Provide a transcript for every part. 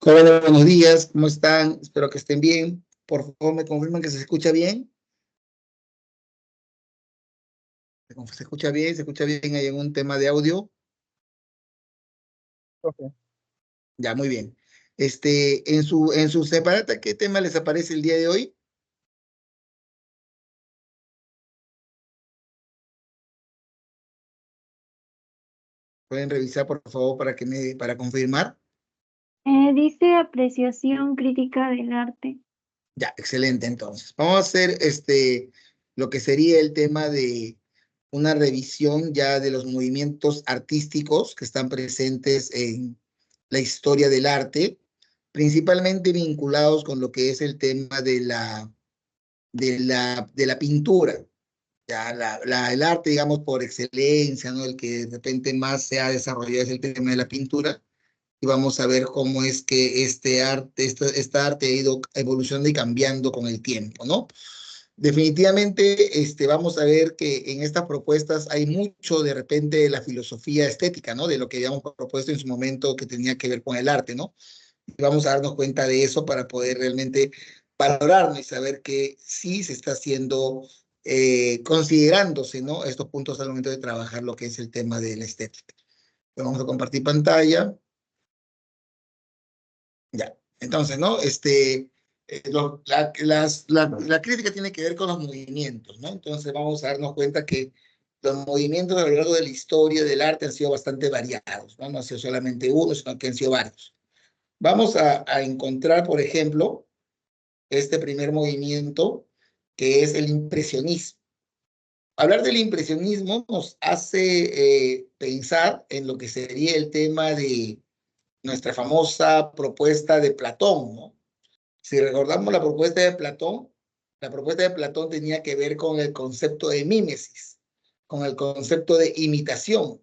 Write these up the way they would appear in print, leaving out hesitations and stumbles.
Jóvenes, buenos días, ¿cómo están? Espero que estén bien. Por favor, me confirman que se escucha bien. ¿Se escucha bien? ¿Se escucha bien? ¿Hay algún tema de audio? Ok. Ya, muy bien. En su separata, ¿qué tema les aparece el día de hoy? Pueden revisar, por favor, para confirmar. Dice apreciación crítica del arte. Ya, excelente. Entonces, vamos a hacer lo que sería el tema de una revisión ya de los movimientos artísticos que están presentes en la historia del arte, principalmente vinculados con lo que es el tema de la pintura. Ya, el arte, digamos, por excelencia, ¿no? El que de repente más se ha desarrollado es el tema de la pintura, y vamos a ver cómo es que esta arte ha ido evolucionando y cambiando con el tiempo, ¿no? Definitivamente, vamos a ver que en estas propuestas hay mucho de repente de la filosofía estética, ¿no? De lo que habíamos propuesto en su momento que tenía que ver con el arte, ¿no? Y vamos a darnos cuenta de eso para poder realmente valorarnos y saber que sí se está haciendo, considerándose, ¿no? Estos puntos al momento de trabajar lo que es el tema de la estética. Vamos a compartir pantalla. Ya, entonces, ¿no? La crítica tiene que ver con los movimientos, ¿no? Entonces vamos a darnos cuenta que los movimientos a lo largo de la historia del arte han sido bastante variados, ¿no? No ha sido solamente uno, sino que han sido varios. Vamos a encontrar, por ejemplo, este primer movimiento, que es el impresionismo. Hablar del impresionismo nos hace pensar en lo que sería el tema de nuestra famosa propuesta de Platón, ¿no? Si recordamos la propuesta de Platón tenía que ver con el concepto de mímesis, con el concepto de imitación.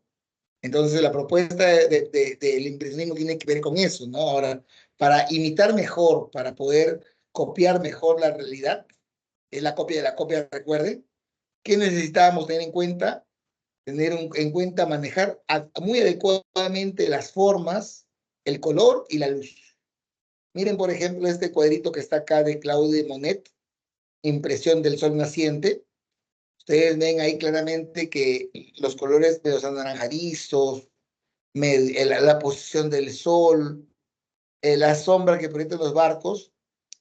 Entonces, la propuesta del impresionismo tiene que ver con eso, ¿no? Ahora, para imitar mejor, para poder copiar mejor la realidad, es la copia de la copia, recuerden, ¿qué necesitábamos tener en cuenta? En cuenta manejar muy adecuadamente las formas, el color y la luz. Miren, por ejemplo, este cuadrito que está acá de Claude Monet, Impresión del Sol Naciente. Ustedes ven ahí claramente que los colores de los anaranjadizos, la posición del sol, la sombra que proyectan los barcos,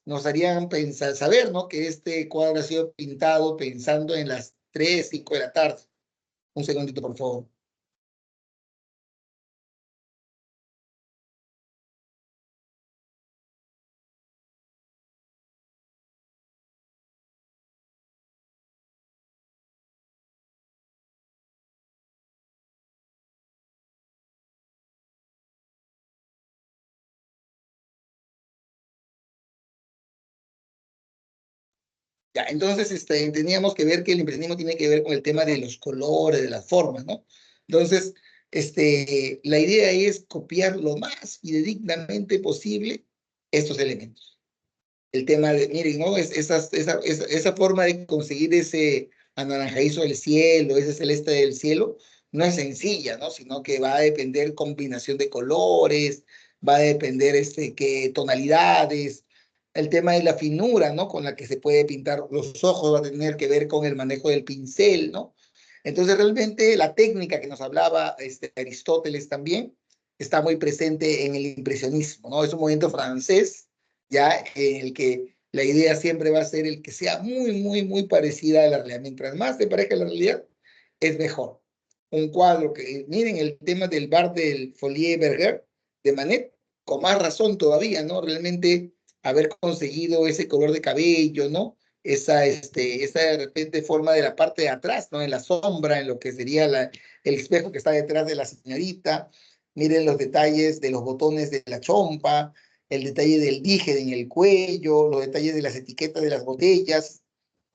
nos harían pensar, saber, ¿no? Que este cuadro ha sido pintado pensando en las 3, 5 de la tarde. Un segundito, por favor. Ya, entonces teníamos que ver que el impresionismo tiene que ver con el tema de los colores, de las formas, ¿no? Entonces, la idea es copiar lo más fidedignamente posible estos elementos. El tema de, miren, ¿no? Esa forma de conseguir ese anaranjadizo del cielo, ese celeste del cielo, no es sencilla, ¿no? Sino que va a depender combinación de colores, va a depender qué tonalidades, el tema de la finura, ¿no? Con la que se puede pintar los ojos va a tener que ver con el manejo del pincel, ¿no? Entonces, realmente la técnica que nos hablaba Aristóteles también está muy presente en el impresionismo, ¿no? Es un movimiento francés, ya en el que la idea siempre va a ser el que sea muy, muy, muy parecida a la realidad. Mientras más se parezca a la realidad, es mejor. Un cuadro que, miren, el tema del bar del Folie Berger de Manet, con más razón todavía, ¿no? Realmente haber conseguido ese color de cabello, ¿no? Esa de repente forma de la parte de atrás, ¿no? En la sombra, en lo que sería el espejo que está detrás de la señorita. Miren los detalles de los botones de la chompa, el detalle del dije en el cuello, los detalles de las etiquetas de las botellas,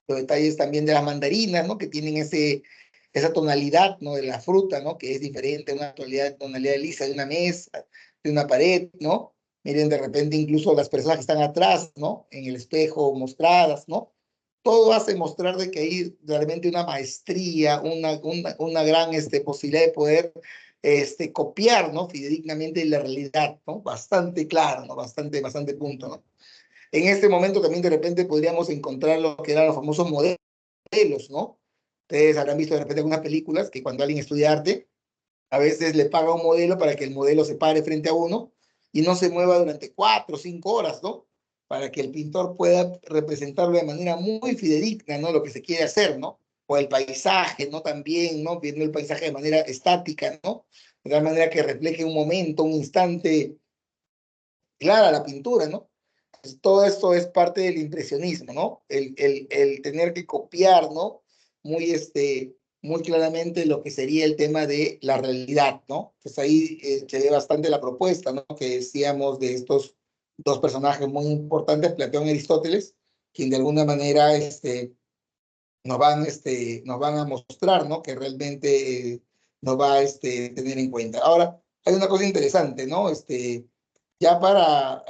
los detalles también de las mandarinas, ¿no? Que tienen esa tonalidad, ¿no? De la fruta, ¿no? Que es diferente a una tonalidad lisa de una mesa, de una pared, ¿no? Miren, de repente incluso las personas que están atrás, ¿no? En el espejo mostradas, ¿no? Todo hace mostrar de que hay realmente una maestría, una gran posibilidad de poder copiar, ¿no? Fidedignamente la realidad, ¿no? Bastante claro, ¿no? Bastante punto, ¿no? En este momento también de repente podríamos encontrar lo que eran los famosos modelos, ¿no? Ustedes habrán visto de repente algunas películas que cuando alguien estudia arte, a veces le paga un modelo para que el modelo se pare frente a uno y no se mueva durante 4 o 5 horas, ¿no? Para que el pintor pueda representarlo de manera muy fidedigna, ¿no? Lo que se quiere hacer, ¿no? O el paisaje, ¿no? También, ¿no? Viendo el paisaje de manera estática, ¿no? De tal manera que refleje un momento, un instante, clara la pintura, ¿no? Pues todo esto es parte del impresionismo, ¿no? El tener que copiar, ¿no? Muy, muy claramente lo que sería el tema de la realidad, ¿no? Pues ahí se ve bastante la propuesta, ¿no? Que decíamos de estos dos personajes muy importantes, Platón y Aristóteles, quien de alguna manera nos van a mostrar, ¿no? Que realmente nos va a tener en cuenta. Ahora, hay una cosa interesante, ¿no? Ya para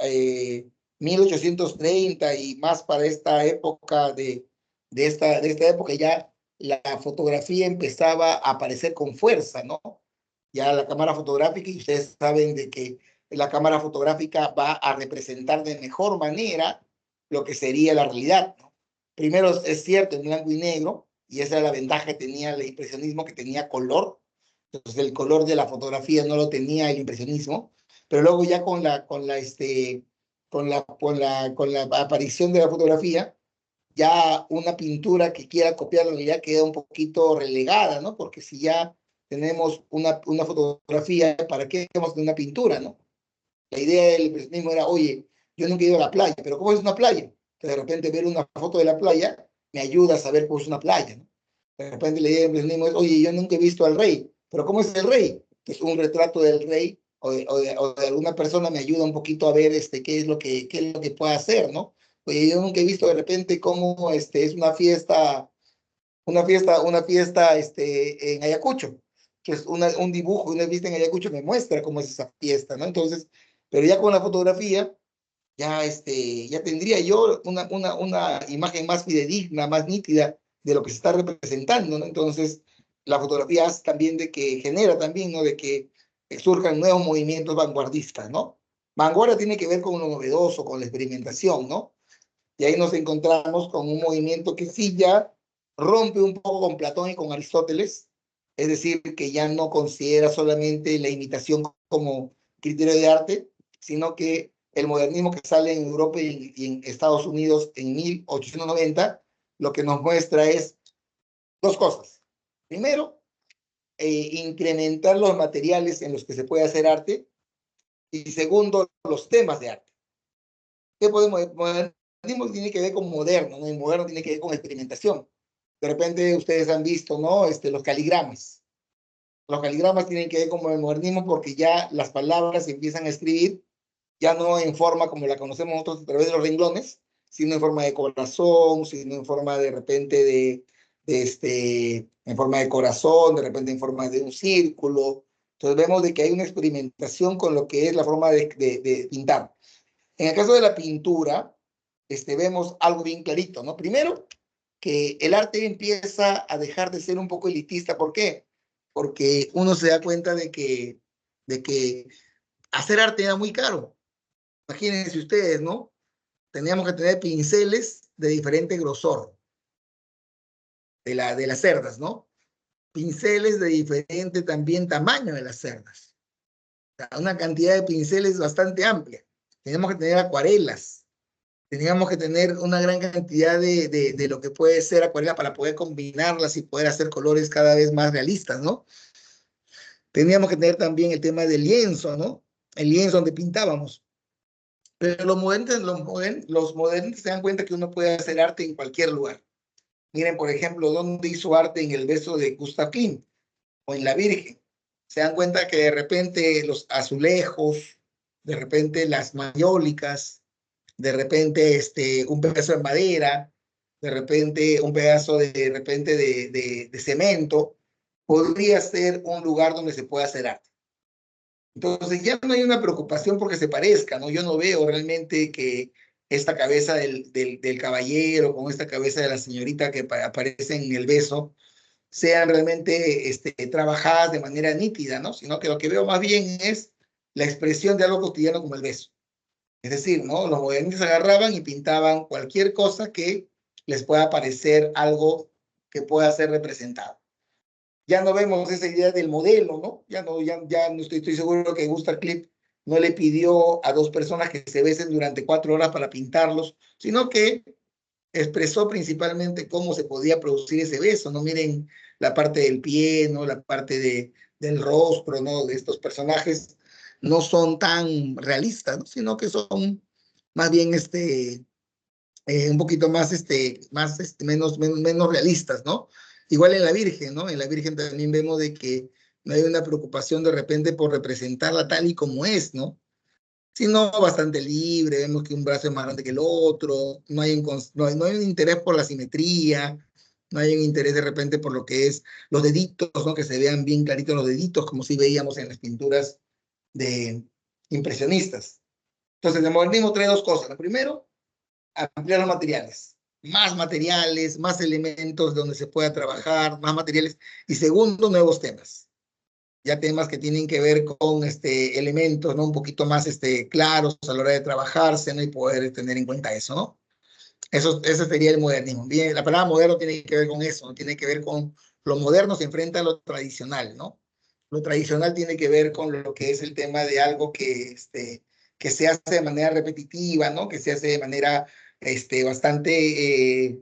1830 y más para esta época de esta época ya la fotografía empezaba a aparecer con fuerza, ¿no? Ya la cámara fotográfica, y ustedes saben de que la cámara fotográfica va a representar de mejor manera lo que sería la realidad, ¿no? Primero es cierto, en blanco y negro, y esa era la ventaja que tenía el impresionismo, que tenía color. Entonces el color de la fotografía no lo tenía el impresionismo, pero luego ya con la aparición de la fotografía, ya una pintura que quiera copiarlo ya queda un poquito relegada, ¿no? Porque si ya tenemos una fotografía, ¿para qué hacemos una pintura, no? La idea del impresionismo era, oye, yo nunca he ido a la playa, pero ¿cómo es una playa? Que de repente ver una foto de la playa me ayuda a saber cómo es una playa, ¿no? De repente la idea del impresionismo es, oye, yo nunca he visto al rey, pero ¿cómo es el rey? Entonces un retrato del rey o de alguna persona me ayuda un poquito a ver qué es lo que puede hacer, ¿no? Oye, yo nunca he visto de repente cómo es una fiesta en Ayacucho. Entonces, un dibujo, una vista en Ayacucho me muestra cómo es esa fiesta, ¿no? Entonces, pero ya con la fotografía, ya tendría yo una imagen más fidedigna, más nítida de lo que se está representando, ¿no? Entonces, la fotografía hace también de que genera también, ¿no? De que surjan nuevos movimientos vanguardistas, ¿no? Vanguardia tiene que ver con lo novedoso, con la experimentación, ¿no? Y ahí nos encontramos con un movimiento que sí ya rompe un poco con Platón y con Aristóteles, es decir, que ya no considera solamente la imitación como criterio de arte, sino que el modernismo que sale en Europa y en Estados Unidos en 1890, lo que nos muestra es dos cosas. Primero, incrementar los materiales en los que se puede hacer arte, y segundo, los temas de arte. ¿Qué podemos? Modernismo tiene que ver con moderno, ¿no? El moderno tiene que ver con experimentación. De repente ustedes han visto, ¿no? Los caligramas. Los caligramas tienen que ver con el modernismo porque ya las palabras se empiezan a escribir, ya no en forma como la conocemos nosotros a través de los renglones, sino en forma de corazón, sino en forma de repente en forma de corazón, de repente en forma de un círculo. Entonces vemos de que hay una experimentación con lo que es la forma de pintar. En el caso de la pintura, vemos algo bien clarito, ¿no? Primero, que el arte empieza a dejar de ser un poco elitista. ¿Por qué? Porque uno se da cuenta de que hacer arte era muy caro. Imagínense ustedes, ¿no? Teníamos que tener pinceles de diferente grosor, de las cerdas, ¿no? Pinceles de diferente también tamaño de las cerdas. O sea, una cantidad de pinceles bastante amplia. Teníamos que tener acuarelas. Teníamos que tener una gran cantidad de lo que puede ser acuarela para poder combinarlas y poder hacer colores cada vez más realistas, ¿no? Teníamos que tener también el tema del lienzo, ¿no? El lienzo donde pintábamos. Pero los modernos se dan cuenta que uno puede hacer arte en cualquier lugar. Miren, por ejemplo, dónde hizo arte en el beso de Gustav Klimt o en La Virgen. Se dan cuenta que de repente los azulejos, de repente las mayólicas, de repente un pedazo de madera, de repente un pedazo de cemento, podría ser un lugar donde se pueda hacer arte. Entonces ya no hay una preocupación porque se parezca, ¿no? Yo no veo realmente que esta cabeza del caballero con esta cabeza de la señorita que aparece en el beso, sean realmente trabajadas de manera nítida, ¿no? Sino que lo que veo más bien es la expresión de algo cotidiano como el beso. Es decir, ¿no? Los modernistas agarraban y pintaban cualquier cosa que les pueda parecer algo que pueda ser representado. Ya no vemos esa idea del modelo, ¿no? Ya no estoy seguro que Gustav Klimt no le pidió a dos personas que se besen durante 4 horas para pintarlos, sino que expresó principalmente cómo se podía producir ese beso, ¿no? Miren la parte del pie, ¿no? La parte del rostro, ¿no? De estos personajes no son tan realistas, ¿no? Sino que son más bien un poquito más, menos realistas, ¿no? Igual en la Virgen, ¿no? En la Virgen también vemos de que no hay una preocupación de repente por representarla tal y como es, ¿no? Sino bastante libre, vemos que un brazo es más grande que el otro, no hay un interés por la simetría, no hay un interés de repente por lo que es los deditos, ¿no? Que se vean bien claritos los deditos, como si veíamos en las pinturas de impresionistas. Entonces, el modernismo trae dos cosas. Lo primero, ampliar los materiales, más elementos donde se pueda trabajar, más materiales. Y segundo, nuevos temas. Ya temas que tienen que ver con elementos, ¿no? Un poquito más claros a la hora de trabajarse, ¿no? Y poder tener en cuenta eso, ¿no? Ese sería el modernismo. Bien, la palabra moderno tiene que ver con eso, ¿no? Tiene que ver con lo moderno se enfrenta a lo tradicional, ¿no? Lo tradicional tiene que ver con lo que es el tema de algo que se hace de manera repetitiva, ¿no? Que se hace de manera bastante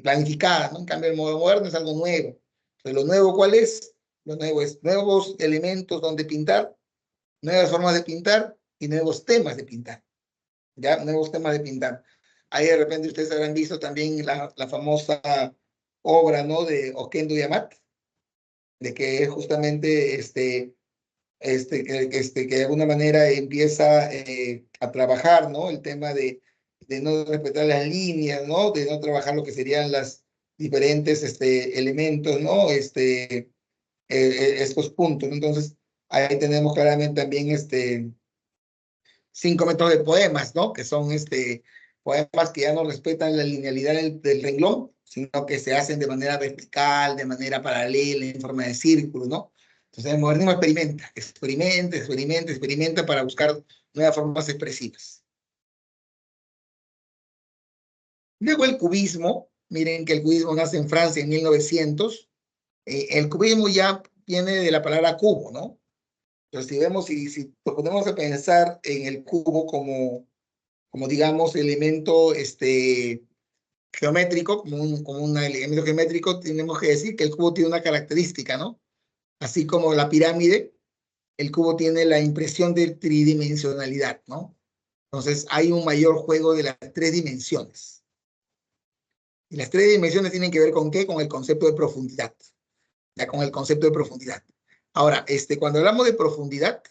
planificada, ¿no? En cambio, el moderno es algo nuevo. Entonces, ¿lo nuevo cuál es? Lo nuevo es nuevos elementos donde pintar, nuevas formas de pintar y nuevos temas de pintar, ¿ya? Nuevos temas de pintar. Ahí de repente ustedes habrán visto también la famosa obra, ¿no? De Okendo Yamat, de que es justamente que de alguna manera empieza a trabajar, ¿no? El tema de no respetar las líneas, ¿no? De no trabajar lo que serían las diferentes elementos, ¿no? Estos puntos, ¿no? Entonces, ahí tenemos claramente también 5 metros de poemas, ¿no? Que son poemas que ya no respetan la linealidad del renglón, sino que se hacen de manera vertical, de manera paralela, en forma de círculo, ¿no? Entonces el modernismo experimenta para buscar nuevas formas expresivas. Luego el cubismo, miren que el cubismo nace en Francia en 1900. El cubismo ya viene de la palabra cubo, ¿no? Entonces si vemos, si nos ponemos a pensar en el cubo como digamos, elemento geométrico, como un elemento geométrico, tenemos que decir que el cubo tiene una característica, ¿no? Así como la pirámide, el cubo tiene la impresión de tridimensionalidad, ¿no? Entonces hay un mayor juego de las 3 dimensiones. Y las 3 dimensiones tienen que ver con ¿qué? Con el concepto de profundidad. Ya con el concepto de profundidad. Ahora, cuando hablamos de profundidad,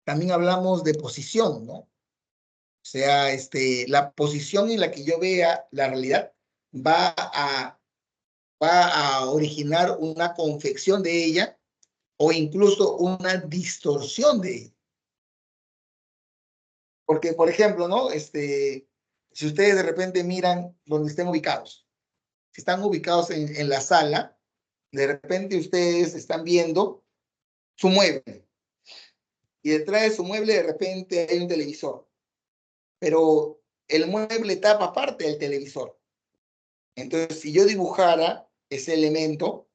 también hablamos de posición, ¿no? O sea, la posición en la que yo vea la realidad va a, va a originar una confección de ella o incluso una distorsión de ella. Porque, por ejemplo, ¿no? Si ustedes de repente miran donde estén ubicados, si están ubicados en la sala, de repente ustedes están viendo su mueble y detrás de su mueble de repente hay un televisor, pero el mueble tapa parte del televisor. Entonces, si yo dibujara ese elemento,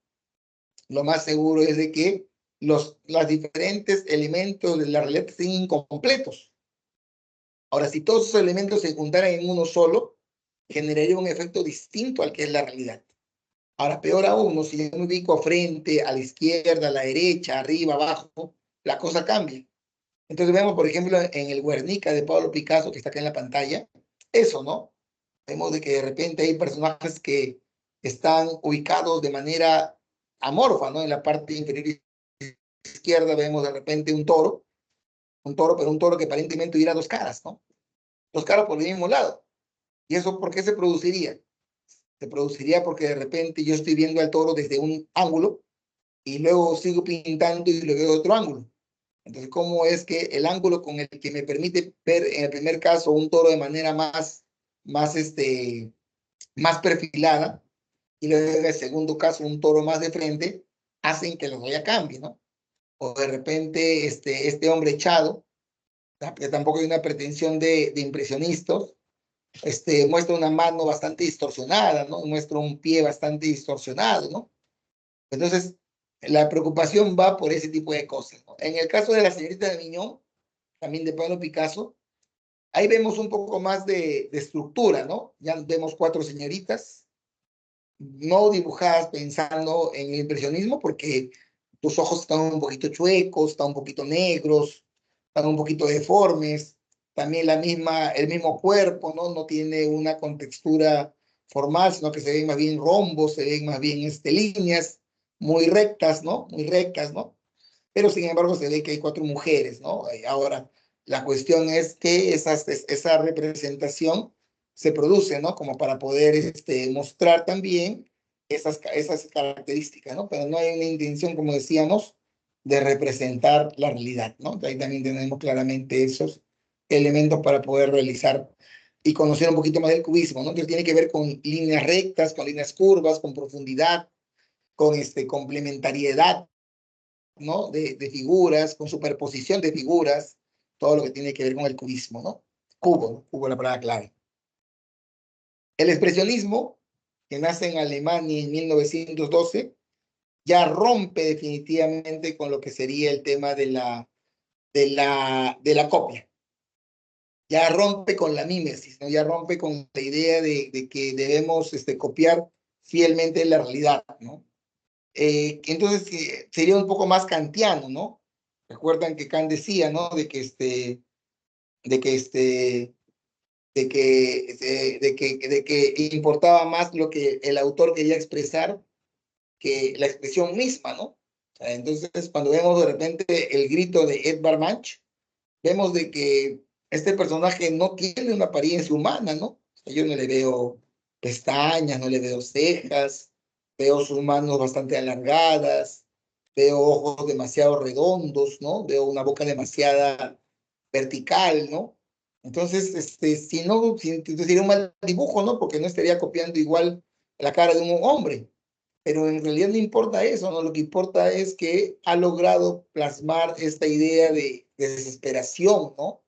lo más seguro es de que los diferentes elementos de la realidad estén incompletos. Ahora, si todos esos elementos se juntaran en uno solo, generaría un efecto distinto al que es la realidad. Ahora, peor aún, si yo me ubico frente, a la izquierda, a la derecha, arriba, abajo, la cosa cambia. Entonces vemos, por ejemplo, en el Guernica de Pablo Picasso, que está acá en la pantalla, eso, ¿no? Vemos de que de repente hay personajes que están ubicados de manera amorfa, ¿no? En la parte inferior izquierda vemos de repente pero un toro que aparentemente tuviera dos caras, ¿no? Dos caras por el mismo lado. ¿Y eso por qué se produciría? Se produciría porque de repente yo estoy viendo al toro desde un ángulo y luego sigo pintando y lo veo de otro ángulo. Entonces, ¿cómo es que el ángulo con el que me permite ver en el primer caso un toro de manera más perfilada, y luego en el segundo caso un toro más de frente, hacen que la raya cambie, ¿no? O de repente este hombre echado, que tampoco hay una pretensión de impresionistas, muestra una mano bastante distorsionada, ¿no? Muestra un pie bastante distorsionado, ¿no? Entonces, la preocupación va por ese tipo de cosas, ¿no? En el caso de la señorita de Miñón, también de Pablo Picasso, ahí vemos un poco más de estructura, ¿no? Ya vemos 4 señoritas, no dibujadas pensando en el impresionismo, porque tus ojos están un poquito chuecos, están un poquito negros, están un poquito deformes, también el mismo cuerpo, ¿no? No tiene una contextura formal, sino que se ven más bien rombos, se ven más bien líneas muy rectas, ¿no? Muy rectas, ¿no? Pero sin embargo se ve que hay 4 mujeres, ¿no? Ahora, la cuestión es que esa representación se produce, ¿no? Como para poder mostrar también esas características, ¿no? Pero no hay una intención, como decíamos, de representar la realidad, ¿no? Ahí también tenemos claramente esos elementos para poder realizar y conocer un poquito más del cubismo, ¿no? Que tiene que ver con líneas rectas, con líneas curvas, con profundidad, con complementariedad, ¿no? De figuras, con superposición de figuras, todo lo que tiene que ver con el cubismo, ¿no? Cubo, ¿no? Cubo es la palabra clave. El expresionismo, que nace en Alemania en 1912, ya rompe definitivamente con lo que sería el tema de la copia. Ya rompe con la mímesis, ¿no? Ya rompe con la idea de que debemos copiar fielmente la realidad, ¿no? Entonces sería un poco más kantiano, ¿no? Recuerdan que Kant decía, ¿no? De que importaba más lo que el autor quería expresar que la expresión misma, ¿no? Entonces, cuando vemos de repente el grito de Edvard Munch, vemos de que este personaje no tiene una apariencia humana, ¿no? Yo no le veo pestañas, no le veo cejas, veo sus manos bastante alargadas, veo ojos demasiado redondos, ¿no? Veo una boca demasiada vertical, ¿no? Entonces, si no, sería un mal dibujo, ¿no? Porque no estaría copiando igual la cara de un hombre. Pero en realidad no importa eso, ¿no? Lo que importa es que ha logrado plasmar esta idea de desesperación, ¿no?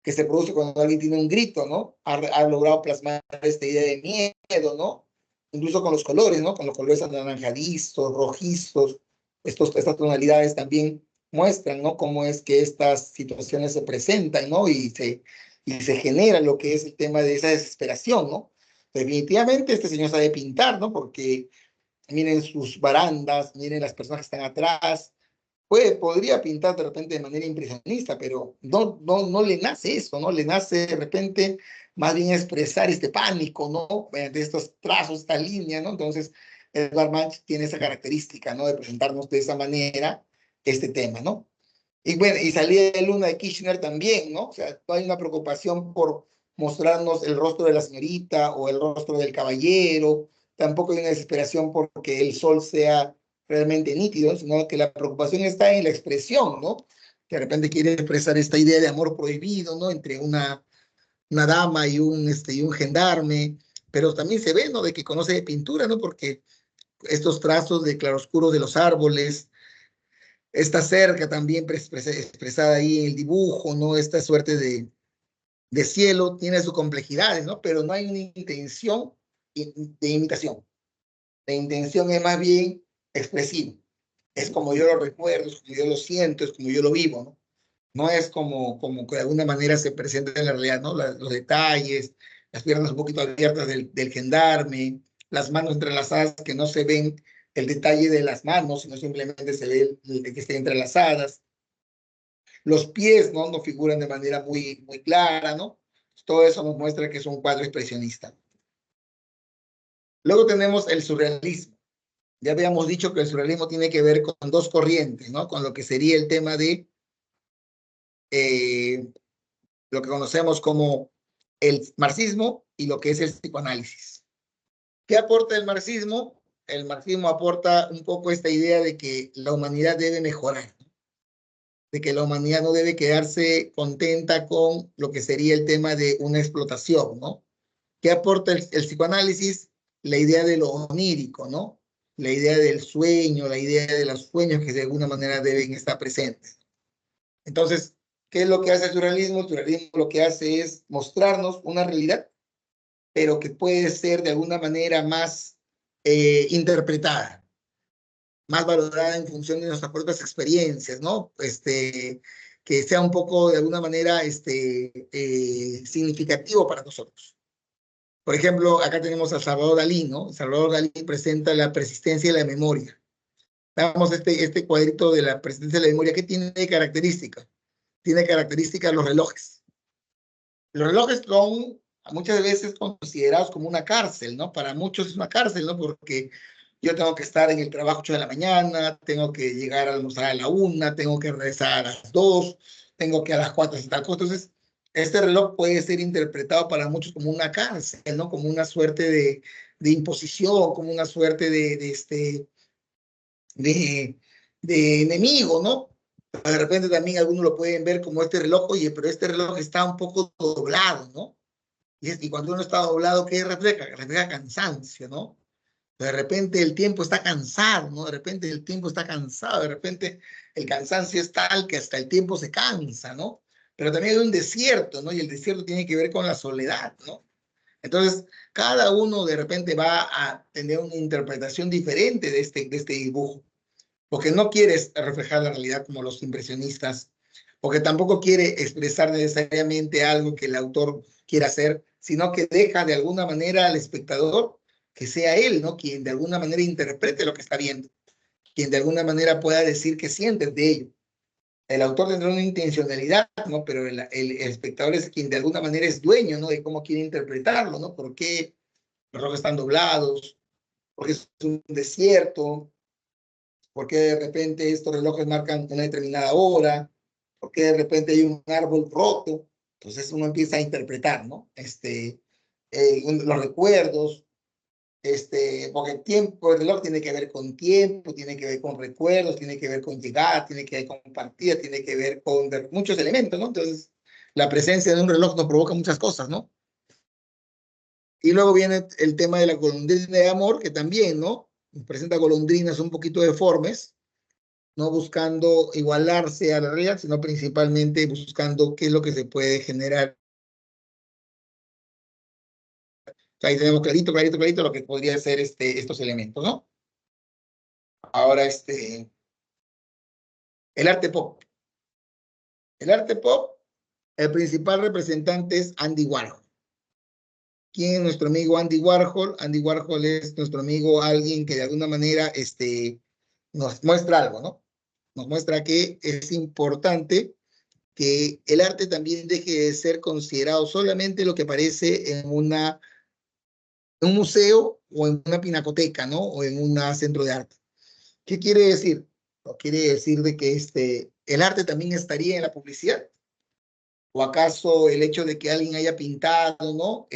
Que se produce cuando alguien tiene un grito, ¿no? Ha logrado plasmar esta idea de miedo, ¿no? Incluso con los colores, ¿no? Con los colores anaranjadizos, rojizos, estas tonalidades también muestran, ¿no? Cómo es que estas situaciones se presentan, ¿no? Y se genera lo que es el tema de esa desesperación, ¿no? Definitivamente este señor sabe pintar, ¿no? Porque miren sus barandas, miren las personas que están atrás. Podría pintar de repente de manera impresionista, pero no le nace eso, ¿no? Le nace de repente más bien expresar este pánico, ¿no? De estos trazos, esta línea, ¿no? Entonces, Edvard Munch tiene esa característica, ¿no? De presentarnos de esa manera este tema, ¿no? Y bueno, y Salida de Luna de Kirchner también, ¿no? O sea, no hay una preocupación por mostrarnos el rostro de la señorita o el rostro del caballero, tampoco hay una desesperación porque el sol sea realmente nítido, sino que la preocupación está en la expresión, ¿no? Que de repente quiere expresar esta idea de amor prohibido, ¿no? Entre una dama y un gendarme, pero también se ve, ¿no? De que conoce de pintura, ¿no? Porque estos trazos de claroscuro de los árboles, esta cerca también expresada ahí en el dibujo, ¿no? Esta suerte de cielo tiene sus complejidades, ¿no? Pero no hay una intención de imitación. La intención es más bien expresiva. Es como yo lo recuerdo, es como yo lo siento, es como yo lo vivo, ¿no? No es como que de alguna manera se presenta en la realidad, ¿no? Los detalles, las piernas un poquito abiertas del gendarme, las manos entrelazadas que no se ven el detalle de las manos, sino simplemente se ve que estén entrelazadas. Los pies, ¿no? No figuran de manera muy, muy clara, ¿no? Todo eso nos muestra que es un cuadro expresionista. Luego tenemos el surrealismo. Ya habíamos dicho que el surrealismo tiene que ver con 2 corrientes, ¿no? Con lo que sería el tema de lo que conocemos como el marxismo y lo que es el psicoanálisis. ¿Qué aporta el marxismo? El marxismo aporta un poco esta idea de que la humanidad debe mejorar, ¿no? De que la humanidad no debe quedarse contenta con lo que sería el tema de una explotación, ¿no? ¿Qué aporta el psicoanálisis? la idea de lo onírico, ¿no? La idea del sueño, la idea de los sueños que de alguna manera deben estar presentes. Entonces, ¿qué es lo que hace el surrealismo? El surrealismo lo que hace es mostrarnos una realidad, pero que puede ser de alguna manera más interpretada, más valorada en función de nuestras propias experiencias, ¿no? Que sea un poco de alguna manera significativo para nosotros. Por ejemplo, acá tenemos a Salvador Dalí, ¿no? Salvador Dalí presenta la persistencia de la memoria. Veamos este cuadrito de la persistencia de la memoria. ¿Qué tiene de característica? Tiene características los relojes. Los relojes son muchas veces considerados como una cárcel, ¿no? Para muchos es una cárcel, ¿no? Porque yo tengo que estar en el trabajo 8 de la mañana, tengo que llegar a almorzar a la 1, tengo que regresar a las 2, tengo que a las 4 hacer tal cosa. Entonces, este reloj puede ser interpretado para muchos como una cárcel, ¿no? Como una suerte de imposición, como una suerte de, de enemigo, ¿no? De repente también algunos lo pueden ver como este reloj, oye, pero este reloj está un poco doblado, ¿no? Y cuando uno está doblado, ¿qué refleja? Refleja cansancio, ¿no? De repente el tiempo está cansado, ¿no? De repente el tiempo está cansado, de repente el cansancio es tal que hasta el tiempo se cansa, ¿no? Pero también hay un desierto, ¿no? Y el desierto tiene que ver con la soledad, ¿no? Entonces, cada uno de repente va a tener una interpretación diferente de este dibujo, porque no quiere reflejar la realidad como los impresionistas, porque tampoco quiere expresar necesariamente algo que el autor quiera hacer, sino que deja de alguna manera al espectador que sea él, ¿no? Quien de alguna manera interprete lo que está viendo, quien de alguna manera pueda decir qué siente de ello. El autor tendrá una intencionalidad, ¿no? Pero el espectador es quien de alguna manera es dueño, ¿no? De cómo quiere interpretarlo, ¿no? ¿Por qué los rojos están doblados? ¿Por qué es un desierto? ¿Por qué de repente estos relojes marcan una determinada hora? ¿Por qué de repente hay un árbol roto? Entonces uno empieza a interpretar, ¿no? Los recuerdos, porque el tiempo, el reloj tiene que ver con tiempo, tiene que ver con recuerdos, tiene que ver con llegar, tiene que ver con partida, tiene que ver con muchos elementos, ¿no? Entonces, la presencia de un reloj nos provoca muchas cosas, ¿no? Y luego viene el tema de la golondrina de amor, que también, ¿no? Nos presenta golondrinas un poquito deformes, no buscando igualarse a la realidad, sino principalmente buscando qué es lo que se puede generar. Ahí tenemos clarito, clarito, clarito lo que podría ser estos elementos, ¿no? Ahora, el arte pop. El arte pop, el principal representante es Andy Warhol. ¿Quién es nuestro amigo Andy Warhol? Andy Warhol es nuestro amigo, alguien que de alguna manera nos muestra algo, ¿no? Nos muestra que es importante que el arte también deje de ser considerado solamente lo que aparece en un museo o en una pinacoteca, ¿no? O en un centro de arte. ¿Qué quiere decir? ¿O quiere decir de que el arte también estaría en la publicidad? ¿O acaso el hecho de que alguien haya pintado, ¿no?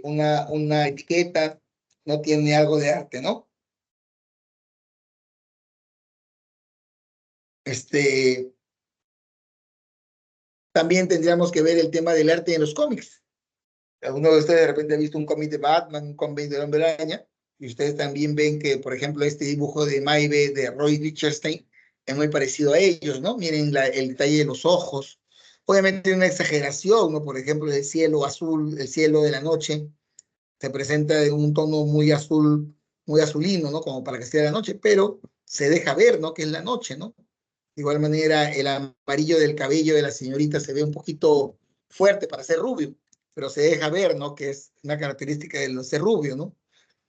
Una etiqueta no tiene algo de arte, ¿no? También tendríamos que ver el tema del arte en los cómics. Alguno de ustedes de repente ha visto un cómic de Batman, un cómic de Hombre Araña, y ustedes también ven que, por ejemplo, este dibujo de Maeve de Roy Lichtenstein es muy parecido a ellos, ¿no? Miren el detalle de los ojos. Obviamente una exageración, ¿no? Por ejemplo, el cielo azul, el cielo de la noche, se presenta en un tono muy azul, muy azulino, ¿no? Como para que sea la noche, pero se deja ver, ¿no? Que es la noche, ¿no? De igual manera, el amarillo del cabello de la señorita se ve un poquito fuerte para ser rubio, pero se deja ver, ¿no? Que es una característica de ser rubio, ¿no?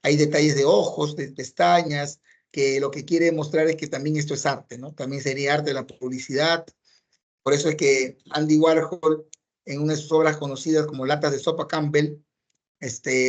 Hay detalles de ojos, de pestañas, que lo que quiere mostrar es que también esto es arte, ¿no? También sería arte de la publicidad. Por eso es que Andy Warhol, en una de sus obras conocidas como Latas de Sopa Campbell,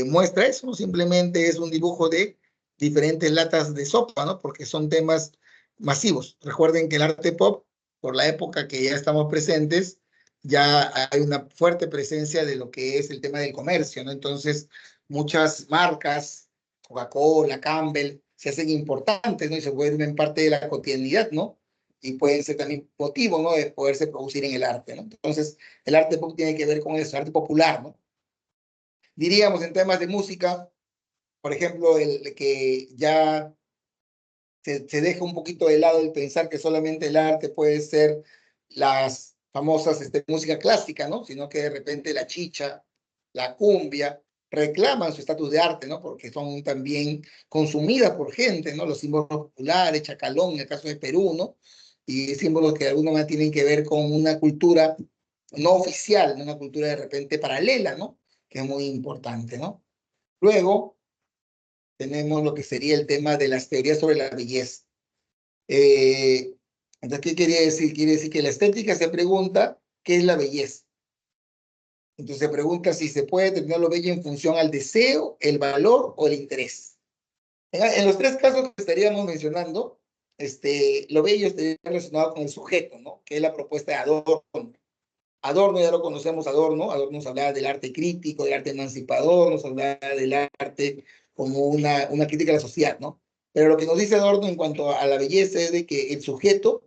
muestra eso, ¿no? Simplemente es un dibujo de diferentes latas de sopa, ¿no? Porque son temas masivos. Recuerden que el arte pop, por la época que ya estamos presentes, ya hay una fuerte presencia de lo que es el tema del comercio, ¿no? Entonces, muchas marcas, Coca-Cola, Campbell, se hacen importantes, ¿no? Y se vuelven parte de la cotidianidad, ¿no? Y pueden ser también motivo, ¿no? De poderse producir en el arte, ¿no? Entonces, el arte pop tiene que ver con eso, arte popular, ¿no? Diríamos en temas de música, por ejemplo, el que ya se deja un poquito de lado el pensar que solamente el arte puede ser las famosas música clásica, ¿no? Sino que de repente la chicha, la cumbia, reclaman su estatus de arte, ¿no? Porque son también consumidas por gente, ¿no? Los símbolos populares, chacalón, en el caso de Perú, ¿no? Y símbolos que de alguna manera tienen que ver con una cultura no oficial, ¿no? Una cultura de repente paralela, ¿no? Que es muy importante, ¿no? Luego tenemos lo que sería el tema de las teorías sobre la belleza. Eh, entonces, ¿qué quería decir? Quiere decir que la estética se pregunta, ¿qué es la belleza? Entonces se pregunta si se puede determinar lo bello en función al deseo, el valor o el interés. En los tres casos que estaríamos mencionando, lo bello estaría relacionado con el sujeto, ¿no? Que es la propuesta de Adorno. Adorno, ya lo conocemos, Adorno nos hablaba del arte crítico, del arte emancipador, nos hablaba del arte como una crítica a la sociedad, ¿no? Pero lo que nos dice Adorno en cuanto a la belleza es de que el sujeto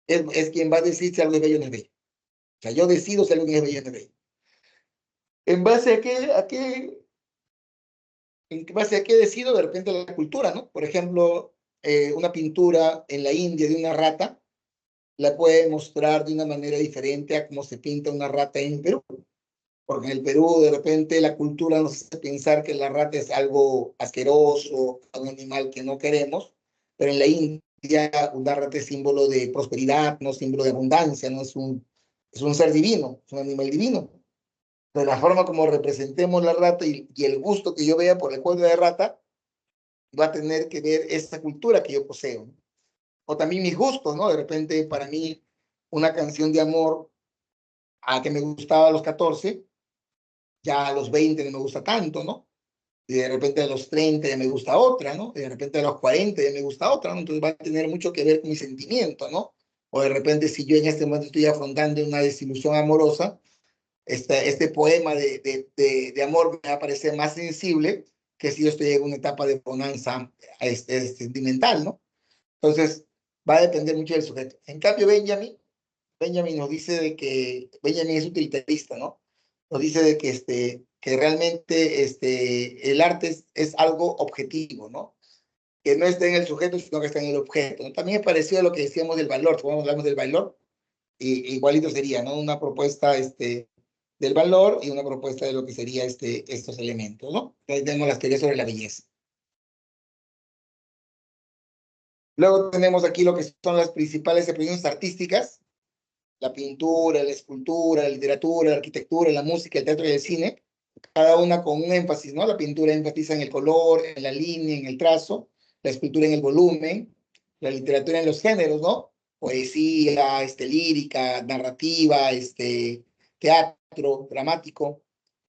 es quien va a decir si algo es bello o no es bello. O sea, yo decido si algo es bello o no es bello. ¿En base en base a qué decido? De repente la cultura, ¿no? Por ejemplo, una pintura en la India de una rata la puede mostrar de una manera diferente a cómo se pinta una rata en Perú. Porque en el Perú, de repente, la cultura nos hace pensar que la rata es algo asqueroso, un animal que no queremos, pero en la India, una rata es símbolo de prosperidad, no símbolo de abundancia, no es un ser divino, es un animal divino. De la forma como representemos la rata y el gusto que yo vea por el cuerpo de rata, va a tener que ver esa cultura que yo poseo. O también mis gustos, ¿no? De repente, para mí, una canción de amor a que me gustaba a los 14, ya a los 20 no me gusta tanto, ¿no? Y de repente a los 30 ya me gusta otra, ¿no? Y de repente a los 40 ya me gusta otra, ¿no? Entonces va a tener mucho que ver con mi sentimiento, ¿no? O de repente si yo en este momento estoy afrontando una desilusión amorosa, este poema de amor me va a parecer más sensible que si yo estoy en una etapa de bonanza sentimental, ¿no? Entonces va a depender mucho del sujeto. En cambio, Benjamin nos dice de que Benjamin es utilitarista, ¿no? Nos dice de que realmente el arte es algo objetivo, ¿no? Que no está en el sujeto, sino que está en el objeto, ¿no? También es parecido a lo que decíamos del valor, cuando hablamos del valor, igualito sería, ¿no? Una propuesta del valor y una propuesta de lo que sería estos elementos, ¿no? Ahí tenemos las teorías sobre la belleza. Luego tenemos aquí lo que son las principales expresiones artísticas, la pintura, la escultura, la literatura, la arquitectura, la música, el teatro y el cine, cada una con un énfasis, ¿no? La pintura enfatiza en el color, en la línea, en el trazo, la escultura en el volumen, la literatura en los géneros, ¿no? Poesía, lírica, narrativa, teatro, dramático,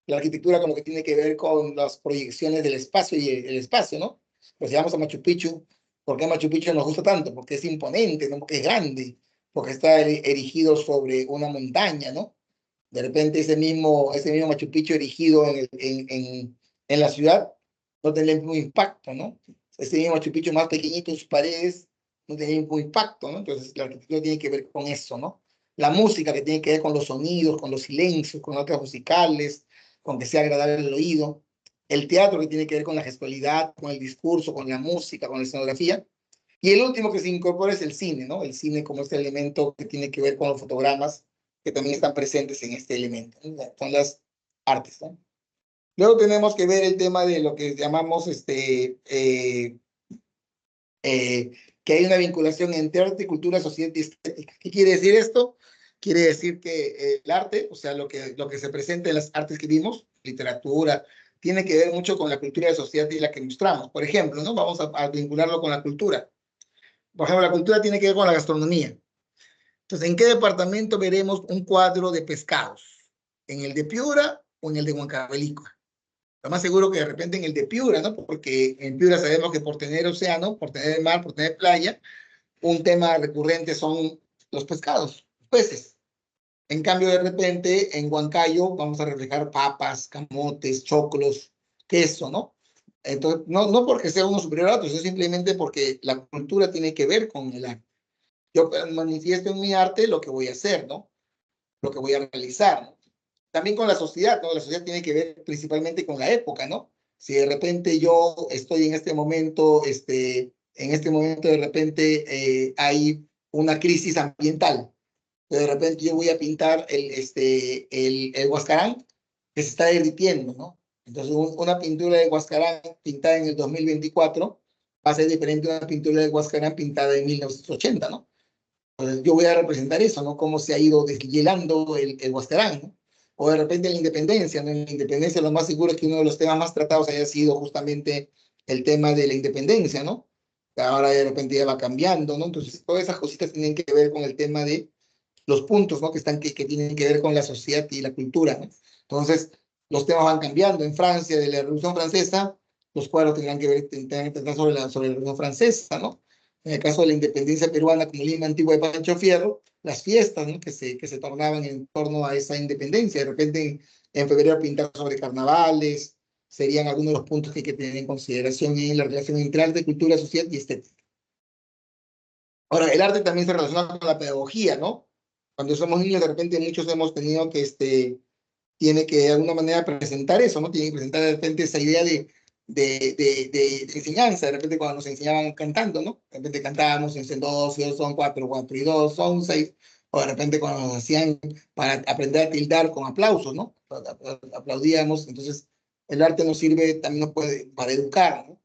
la arquitectura como que tiene que ver con las proyecciones del espacio y el espacio, ¿no? Pues si vamos a Machu Picchu, ¿por qué Machu Picchu nos gusta tanto? Porque es imponente, ¿no? Porque es grande, porque está erigido sobre una montaña, ¿no? De repente ese mismo Machu Picchu erigido en la ciudad no tiene el mismo impacto, ¿no? Ese mismo Machu Picchu más pequeñito en sus paredes no tiene el mismo impacto, ¿no? Entonces la arquitectura tiene que ver con eso, ¿no? La música que tiene que ver con los sonidos, con los silencios, con notas musicales, con que sea agradable al oído. El teatro que tiene que ver con la gestualidad, con el discurso, con la música, con la escenografía. Y el último que se incorpora es el cine, ¿no? El cine como este elemento que tiene que ver con los fotogramas que también están presentes en este elemento, ¿no? Son las artes, ¿no? Luego tenemos que ver el tema de lo que llamamos que hay una vinculación entre arte, cultura, sociedad y estética. ¿Qué quiere decir esto? Quiere decir que el arte, o sea, lo que se presenta en las artes que vimos, literatura, tiene que ver mucho con la cultura de sociedad y la que mostramos. Por ejemplo, ¿no? Vamos a vincularlo con la cultura. Por ejemplo, la cultura tiene que ver con la gastronomía. Entonces, ¿en qué departamento veremos un cuadro de pescados? ¿En el de Piura o en el de Huancavelica? Lo más seguro que de repente en el de Piura, ¿no? Porque en Piura sabemos que por tener océano, por tener mar, por tener playa, un tema recurrente son los pescados, los peces. En cambio, de repente, en Huancayo vamos a reflejar papas, camotes, choclos, queso, ¿no? Entonces, no porque sea uno superior a otro, es simplemente porque la cultura tiene que ver con el arte. Yo manifiesto en mi arte lo que voy a hacer, ¿no? Lo que voy a realizar, ¿no? También con la sociedad, ¿no? La sociedad tiene que ver principalmente con la época, ¿no? Si de repente yo estoy en este momento de repente hay una crisis ambiental, de repente yo voy a pintar el Huascarán que se está derritiendo, ¿no? Entonces, una pintura de Huascarán pintada en el 2024 va a ser diferente a una pintura de Huascarán pintada en 1980, ¿no? Entonces, yo voy a representar eso, ¿no? Cómo se ha ido deshielando el Huascarán, ¿no? O de repente la independencia, ¿no? En la independencia lo más seguro es que uno de los temas más tratados haya sido justamente el tema de la independencia, ¿no? Ahora de repente ya va cambiando, ¿no? Entonces, todas esas cositas tienen que ver con el tema de los puntos, ¿no? Que tienen que ver con la sociedad y la cultura, ¿no? Entonces, los temas van cambiando. En Francia, de la Revolución Francesa, los cuadros tendrán que ver tendrán que tratar sobre la Revolución Francesa, ¿no? En el caso de la independencia peruana, como Lima Antigua de Pancho Fierro, las fiestas, ¿no? que se tornaban en torno a esa independencia. De repente, en febrero pintar sobre carnavales, serían algunos de los puntos que hay que tener en consideración en la relación entre arte, cultura, sociedad y estética. Ahora, el arte también se relaciona con la pedagogía, ¿no? Cuando somos niños, de repente muchos hemos tenido que, tiene que de alguna manera presentar eso, ¿no? Tiene que presentar de repente esa idea de enseñanza, de repente cuando nos enseñaban cantando, ¿no? De repente cantábamos en dos, y dos son cuatro, cuatro y dos son seis, o de repente cuando nos hacían para aprender a tildar con aplausos, ¿no? Aplaudíamos, entonces el arte nos sirve, también nos puede, para educar, ¿no?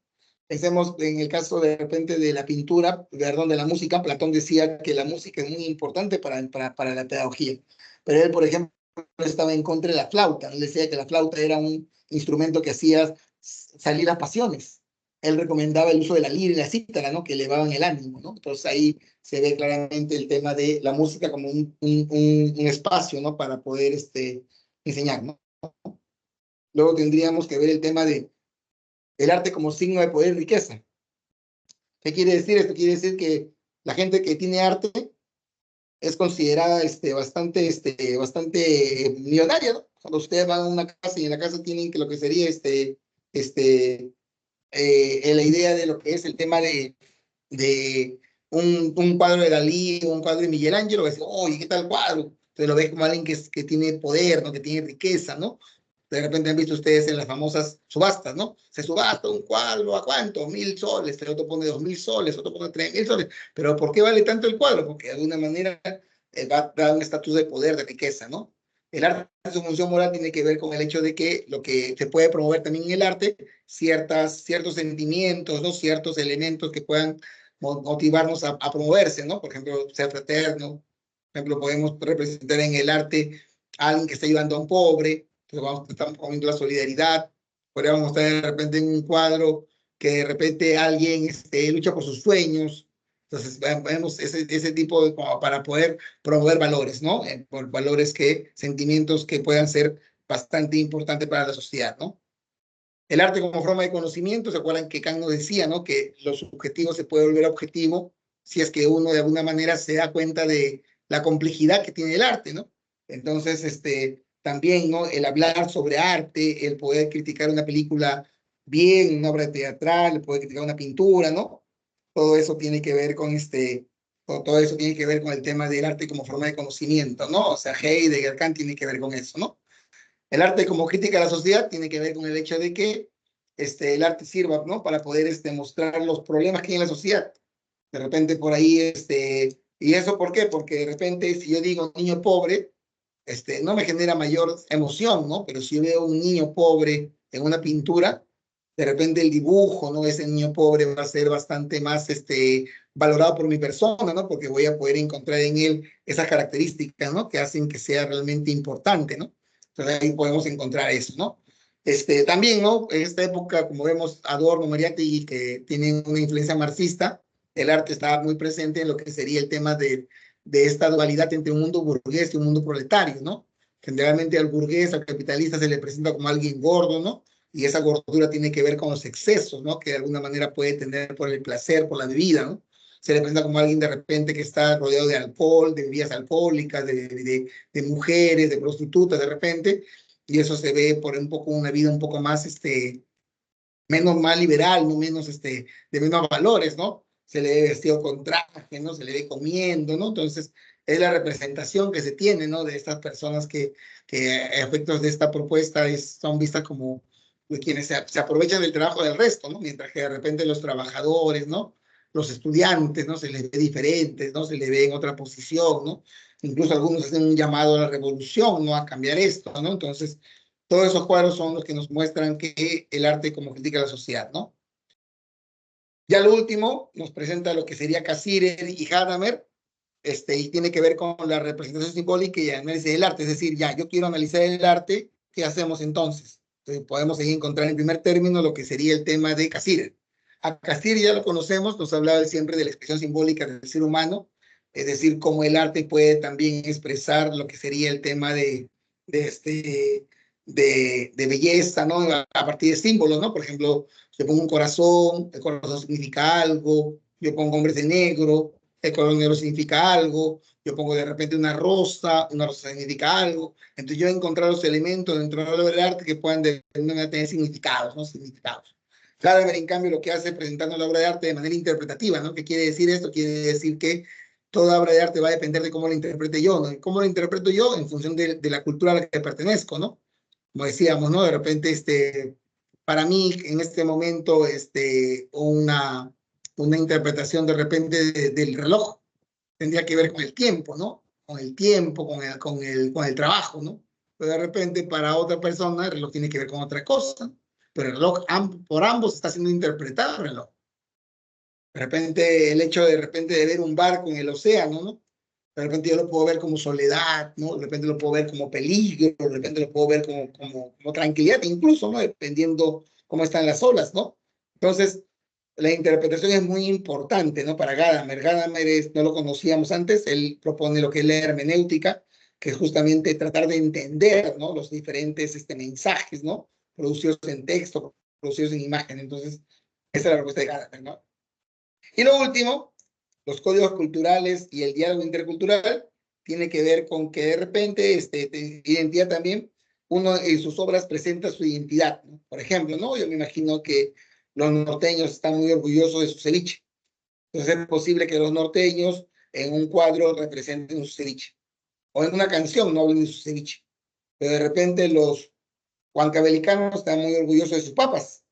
Pensemos en el caso de repente de la pintura, perdón, de la música. Platón decía que la música es muy importante para la pedagogía, pero él, por ejemplo, estaba en contra de la flauta. Él decía que la flauta era un instrumento que hacía salir las pasiones. Él recomendaba el uso de la lira y la cítara, ¿no? Que elevaban el ánimo, ¿no? Entonces ahí se ve claramente el tema de la música como un espacio, ¿no? Para poder enseñar, ¿no? Luego tendríamos que ver el tema de el arte como signo de poder y riqueza. ¿Qué quiere decir esto? Quiere decir que la gente que tiene arte es considerada bastante millonaria, ¿no? Cuando ustedes van a una casa y en la casa tienen que lo que sería la idea de lo que es el tema de un cuadro de Dalí o un cuadro de Miguel Ángel, va a decir, oye, ¿qué tal cuadro? Entonces lo ves como alguien que tiene poder, ¿no? Que tiene riqueza, ¿no? De repente han visto ustedes en las famosas subastas, ¿no? Se subasta un cuadro, ¿a cuánto? 1.000 soles, el otro pone 2.000 soles, otro pone 3.000 soles. Pero ¿por qué vale tanto el cuadro? Porque de alguna manera va a dar un estatus de poder, de riqueza, ¿no? El arte, su función moral tiene que ver con el hecho de que lo que se puede promover también en el arte, ciertos sentimientos, ¿no? Ciertos elementos que puedan motivarnos a promoverse, ¿no? Por ejemplo, ser fraterno. Por ejemplo, podemos representar en el arte a alguien que está ayudando a un pobre. Entonces estamos poniendo la solidaridad. Podríamos mostrar de repente en un cuadro que de repente alguien lucha por sus sueños. Entonces, vemos ese tipo de, como para poder promover valores, ¿no? Por valores sentimientos que puedan ser bastante importantes para la sociedad, ¿no? El arte como forma de conocimiento, ¿se acuerdan que Kant nos decía, ¿no? Que lo subjetivo se puede volver objetivo si es que uno de alguna manera se da cuenta de la complejidad que tiene el arte, ¿no? Entonces, también, ¿no? El hablar sobre arte, el poder criticar una película bien, una obra teatral, el poder criticar una pintura, ¿no? Todo eso tiene que ver con todo eso tiene que ver con el tema del arte como forma de conocimiento, ¿no? O sea, Heidegger, Kant tiene que ver con eso, ¿no? El arte como crítica a la sociedad tiene que ver con el hecho de que el arte sirva, ¿no? Para poder mostrar los problemas que hay en la sociedad. De repente por ahí, ¿y eso por qué? Porque de repente si yo digo niño pobre, no me genera mayor emoción, ¿no? Pero si yo veo un niño pobre en una pintura, de repente el dibujo, ¿no? Ese niño pobre va a ser bastante más valorado por mi persona, ¿no? Porque voy a poder encontrar en él esas características, ¿no? Que hacen que sea realmente importante, ¿no? Entonces ahí podemos encontrar eso, ¿no? También, ¿no? En esta época, como vemos, Adorno, Mariátegui, que tienen una influencia marxista, el arte estaba muy presente en lo que sería el tema de esta dualidad entre un mundo burgués y un mundo proletario, ¿no? Generalmente al burgués, al capitalista se le presenta como alguien gordo, ¿no? Y esa gordura tiene que ver con los excesos, ¿no? Que de alguna manera puede tener por el placer, por la bebida, ¿no? Se le presenta como alguien de repente que está rodeado de alcohol, de bebidas alcohólicas, de mujeres, de prostitutas de repente, y eso se ve por un poco una vida un poco más, menos más liberal, no menos, de menos valores, ¿no? Se le ve vestido con traje, ¿no? Se le ve comiendo, ¿no? Entonces, es la representación que se tiene, ¿no? De estas personas que a efectos de esta propuesta son vistas de quienes se aprovechan del trabajo del resto, ¿no? Mientras que de repente los trabajadores, ¿no? Los estudiantes, ¿no? Se les ve diferentes, ¿no? Se les ve en otra posición, ¿no? Incluso algunos hacen un llamado a la revolución, ¿no? A cambiar esto, ¿no? Entonces, todos esos cuadros son los que nos muestran que el arte como critica a la sociedad, ¿no? Ya lo último nos presenta lo que sería Cassirer y Gadamer, y tiene que ver con la representación simbólica y el análisis del arte. Es decir, ya, yo quiero analizar el arte, ¿qué hacemos entonces? Entonces podemos ahí encontrar en primer término lo que sería el tema de Cassirer. A Cassirer ya lo conocemos, nos hablaba siempre de la expresión simbólica del ser humano, es decir, cómo el arte puede también expresar lo que sería el tema de, este, de belleza, ¿no? A partir de símbolos, ¿no? Por ejemplo, yo pongo un corazón, el corazón significa algo, yo pongo hombres de negro, el color negro significa algo, yo pongo de repente una rosa significa algo, entonces yo he encontrado los elementos dentro del arte que puedan tener significados, ¿no? Significados. Gadamer, en cambio, lo que hace presentando la obra de arte de manera interpretativa, ¿no? ¿Qué quiere decir esto? Quiere decir que toda obra de arte va a depender de cómo la interprete yo, ¿no? ¿Y cómo la interpreto yo? En función de la cultura a la que pertenezco, ¿no? Como decíamos, ¿no? De repente, para mí, en este momento, una interpretación de repente del reloj tendría que ver con el tiempo, ¿no? Con el tiempo, con el trabajo, ¿no? Pero de repente para otra persona el reloj tiene que ver con otra cosa, pero el reloj por ambos está siendo interpretado el reloj. De repente el hecho de repente de ver un barco en el océano, ¿no? De repente yo lo puedo ver como soledad, ¿no? De repente lo puedo ver como peligro, de repente lo puedo ver como tranquilidad, incluso, ¿no? Dependiendo cómo están las olas, ¿no? Entonces, la interpretación es muy importante, ¿no? Para Gadamer. Gadamer no lo conocíamos antes, él propone lo que es la hermenéutica, que es justamente tratar de entender, ¿no? Los diferentes mensajes, ¿no? Producidos en texto, producidos en imagen. Entonces, esa es la propuesta de Gadamer, ¿no? Y lo último, los códigos culturales y el diálogo intercultural tiene que ver con que de repente, identidad también, uno en sus obras presenta su identidad, ¿no? Por ejemplo, ¿no? Yo me imagino que los norteños están muy orgullosos de su ceviche. Entonces es posible que los norteños en un cuadro representen su ceviche. O en una canción no hablen de su ceviche. Pero de repente los huancavelicanos están muy orgullosos de sus papas.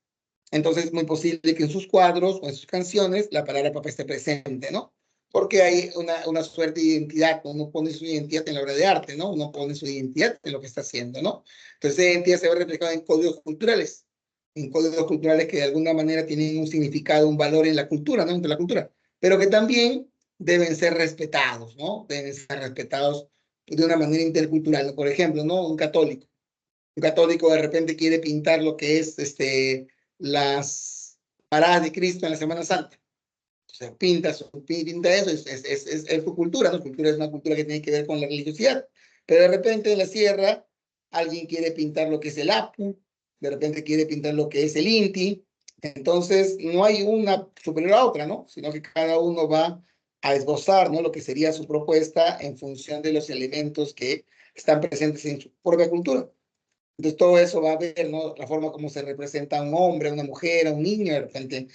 Entonces es muy posible que en sus cuadros o en sus canciones la palabra papa esté presente, ¿no? Porque hay una suerte de identidad, uno pone su identidad en la obra de arte, ¿no? Uno pone su identidad en lo que está haciendo, ¿no? Entonces esa identidad se ve reflejada en códigos culturales que de alguna manera tienen un significado, un valor en la cultura, ¿no? Entre la cultura, pero que también deben ser respetados, ¿no? Deben ser respetados de una manera intercultural, ¿no? Por ejemplo, ¿no? Un católico de repente quiere pintar lo que es las paradas de Cristo en la Semana Santa. O sea, pinta eso, es su cultura, ¿no? Su cultura es una cultura que tiene que ver con la religiosidad. Pero de repente en la sierra alguien quiere pintar lo que es el Apu, de repente quiere pintar lo que es el Inti. Entonces no hay una superior a otra, ¿no? Sino que cada uno va a esbozar, ¿no? Lo que sería su propuesta en función de los elementos que están presentes en su propia cultura. Entonces todo eso va a ver, ¿no? La forma como se representa a un hombre, a una mujer, a un niño, de repente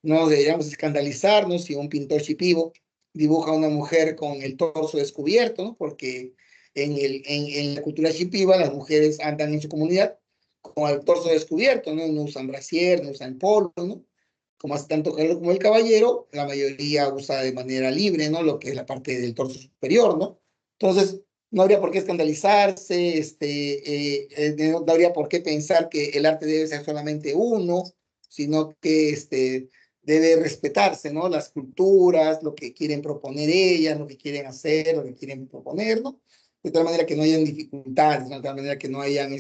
no deberíamos escandalizarnos si un pintor shipibo dibuja a una mujer con el torso descubierto, ¿no? Porque en la cultura shipiba las mujeres andan en su comunidad con el torso descubierto, ¿no? No usan brasier, no usan polo, ¿no? Como hace tanto calor como el caballero, la mayoría usa de manera libre, ¿no? Lo que es la parte del torso superior, ¿no? Entonces, no habría por qué escandalizarse, no habría por qué pensar que el arte debe ser solamente uno, sino que debe respetarse, ¿no? Las culturas, lo que quieren proponer ellas, lo que quieren hacer, lo que quieren proponer, ¿no? De tal manera que no hayan dificultades, ¿no? De tal manera que no hayan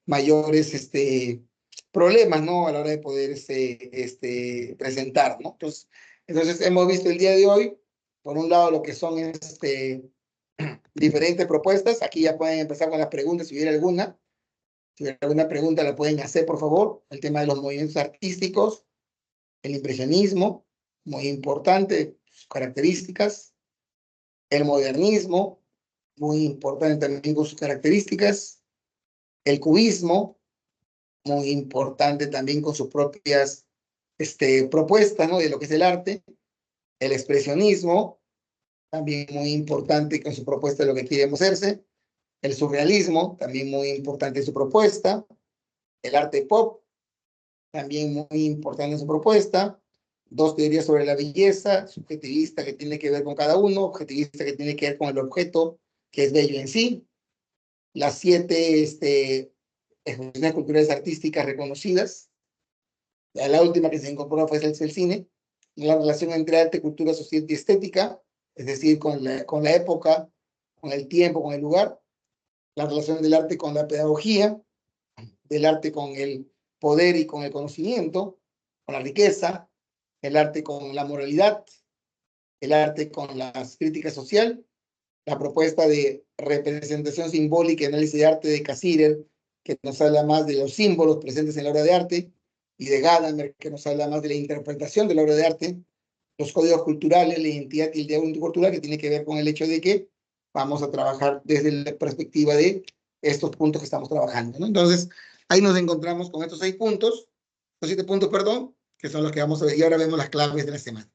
mayores problemas, ¿no? A la hora de poder presentar, ¿no? Entonces hemos visto el día de hoy, por un lado, lo que son diferentes propuestas. Aquí ya pueden empezar con las preguntas, si hubiera alguna. Si hubiera alguna pregunta, la pueden hacer, por favor. El tema de los movimientos artísticos, el impresionismo, muy importante, sus características. El modernismo, muy importante también con sus características. El cubismo, muy importante también con sus propias propuestas, ¿no? De lo que es el arte. El expresionismo, también muy importante con su propuesta de lo que quiere hacerse. El surrealismo, también muy importante su propuesta. El arte pop, también muy importante en su propuesta. 2 teorías sobre la belleza, subjetivista que tiene que ver con cada uno, objetivista que tiene que ver con el objeto, que es bello en sí. Las 7 expresiones culturales artísticas reconocidas. La última que se incorporó fue el cine. La relación entre arte, cultura, sociedad y estética, es decir, con la época, con el tiempo, con el lugar. La relación del arte con la pedagogía, del arte con el poder y con el conocimiento, con la riqueza, el arte con la moralidad, el arte con la crítica social, la propuesta de representación simbólica y análisis de arte de Cassirer, que nos habla más de los símbolos presentes en la obra de arte, y de Gadamer, que nos habla más de la interpretación de la obra de arte, los códigos culturales, la identidad y el diálogo cultural, que tiene que ver con el hecho de que vamos a trabajar desde la perspectiva de estos puntos que estamos trabajando, ¿no? Entonces, ahí nos encontramos con estos 6 puntos, los 7 puntos, perdón, que son los que vamos a ver, y ahora vemos las claves de la semana.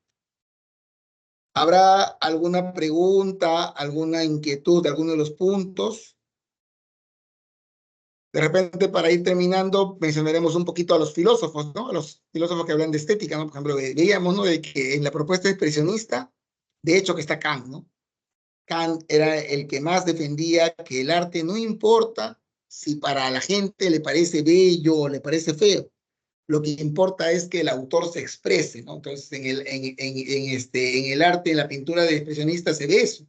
¿Habrá alguna pregunta, alguna inquietud de alguno de los puntos? De repente, para ir terminando, mencionaremos un poquito a los filósofos, ¿no? A los filósofos que hablan de estética, ¿no? Por ejemplo, veíamos, ¿no? De que en la propuesta expresionista, de hecho que está Kant, ¿no? Kant era el que más defendía que el arte no importa si para la gente le parece bello o le parece feo. Lo que importa es que el autor se exprese, ¿no? Entonces, en el arte, en la pintura de expresionista se ve eso.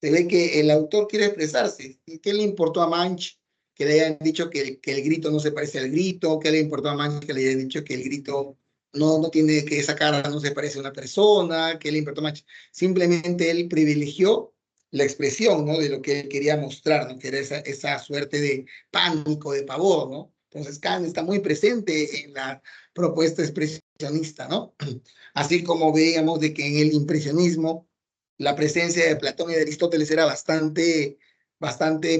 Se ve que el autor quiere expresarse. ¿Y qué le importó a Munch que le hayan dicho que el grito no se parece al grito? ¿Qué le importó a Munch que le hayan dicho que el grito no tiene, que esa cara no se parece a una persona? ¿Qué le importó a Munch? Simplemente él privilegió la expresión, ¿no? De lo que él quería mostrar, ¿no? Que era esa suerte de pánico, de pavor, ¿no? Entonces Kant está muy presente en la propuesta expresionista, ¿no? Así como veíamos de que en el impresionismo la presencia de Platón y de Aristóteles era bastante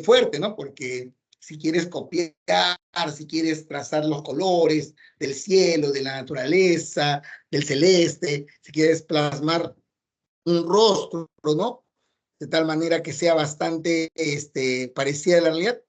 fuerte, ¿no? Porque si quieres copiar, si quieres trazar los colores del cielo, de la naturaleza, del celeste, si quieres plasmar un rostro, ¿no? De tal manera que sea bastante parecida a la realidad,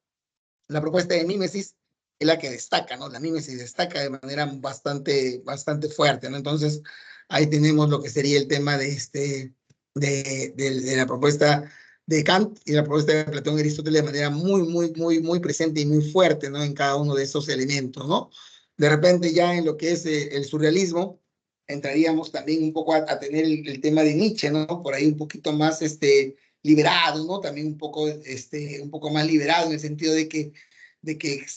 la propuesta de mímesis es la que destaca, ¿no? La mímesis destaca de manera bastante fuerte, ¿no? Entonces, ahí tenemos lo que sería el tema de la propuesta de Kant y la propuesta de Platón y Aristóteles de manera muy presente y muy fuerte, ¿no? En cada uno de esos elementos, ¿no? De repente ya en lo que es el surrealismo, entraríamos también un poco a tener el tema de Nietzsche, ¿no? Por ahí un poquito más liberado, ¿no? También un poco más liberado en el sentido de que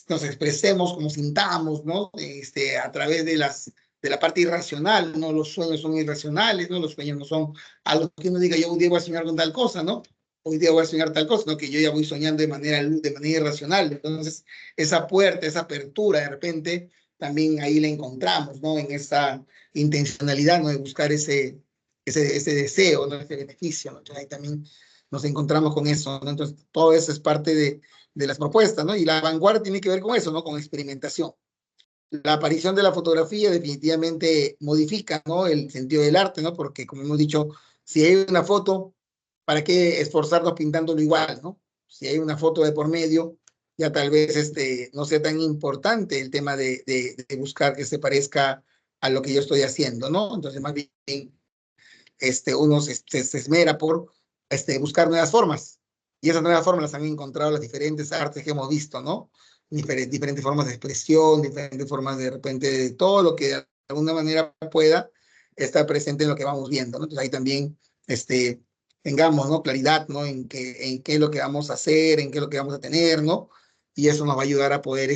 nos expresemos como sintamos, ¿no? A través de la parte irracional, ¿no? Los sueños son irracionales, ¿no? Los sueños no son algo que uno diga, yo un día voy a soñar con tal cosa, ¿no? Hoy día voy a soñar tal cosa, ¿no? Que yo ya voy soñando de manera irracional. Entonces, esa puerta, esa apertura, de repente, también ahí la encontramos, ¿no? En esa intencionalidad, ¿no? De buscar ese deseo, ¿no? Ese beneficio, ¿no? Entonces, ahí también nos encontramos con eso, ¿no? Entonces, todo eso es parte de las propuestas, ¿no? Y la vanguardia tiene que ver con eso, ¿no? Con experimentación. La aparición de la fotografía definitivamente modifica, ¿no? El sentido del arte, ¿no? Porque, como hemos dicho, si hay una foto, ¿para qué esforzarnos pintándolo igual, ¿no? Si hay una foto de por medio, ya tal vez no sea tan importante el tema de buscar que se parezca a lo que yo estoy haciendo, ¿no? Entonces, más bien, uno se esmera por buscar nuevas formas. Y esas nuevas formas las han encontrado las diferentes artes que hemos visto, ¿no? Diferentes formas de expresión, diferentes formas de repente de todo lo que de alguna manera pueda estar presente en lo que vamos viendo, ¿no? Entonces ahí también tengamos, ¿no? Claridad, ¿no? En qué es lo que vamos a hacer, en qué es lo que vamos a tener, ¿no? Y eso nos va a ayudar a poder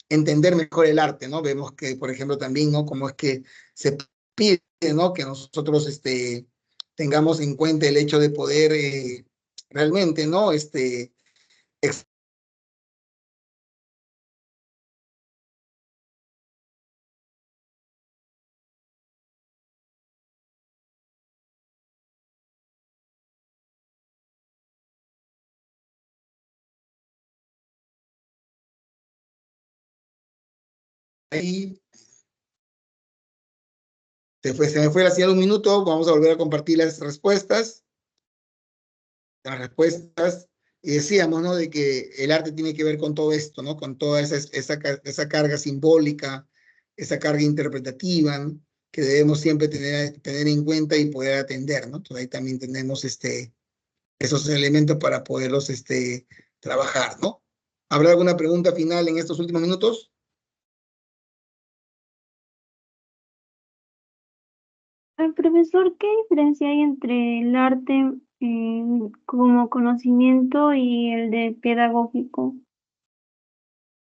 entender mejor el arte, ¿no? Vemos que, por ejemplo, también, ¿no? Cómo es que se pide, ¿no? Que nosotros tengamos en cuenta el hecho de poder realmente, ¿no? Ahí se me fue la señal un minuto, vamos a volver a compartir las respuestas. Las respuestas Y decíamos, ¿no? De que el arte tiene que ver con todo esto, ¿no? Con toda esa carga simbólica, esa carga interpretativa, ¿no? Que debemos siempre tener en cuenta y poder atender, ¿no? Entonces ahí también tenemos esos elementos para poderlos trabajar, ¿no? ¿Habrá alguna pregunta final en estos últimos minutos? Profesor, ¿qué diferencia hay entre el arte como conocimiento y el de pedagógico?